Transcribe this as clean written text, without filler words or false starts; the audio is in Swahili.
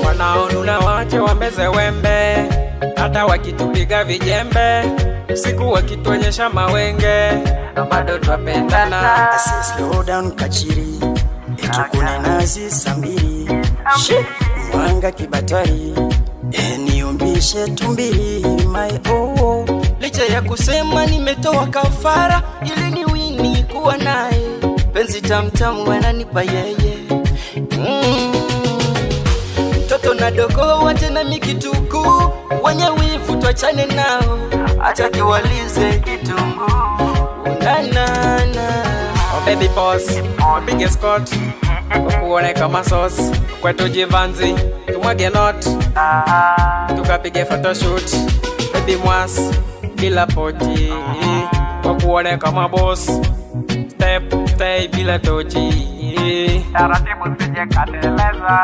wanaonuna wache wameze wembe, hata wakitupiga vijembe, usiku wakituonyesha mawenge, bado twapendana. I say slow down kachiri, etukune nazi sambiri, mwanga kibatari, niumbishe tumbiri my oh. Licha ya kusema nimetoa kafara ili niwini kuwa naye, penzi tamtamu wananipa yeye. Mtoto na dogo wache na mikituku, wenye wivu tuachane nao, acha kiwalize kitungu. Oh baby boss, big Scott, ukuone kama sauce, kwetu jivanzi, tumwage not, tukapige photoshoot, baby mwas, bila poti, ukuone kama boss, step, stay bila tochi. Taratibu sije kateleza.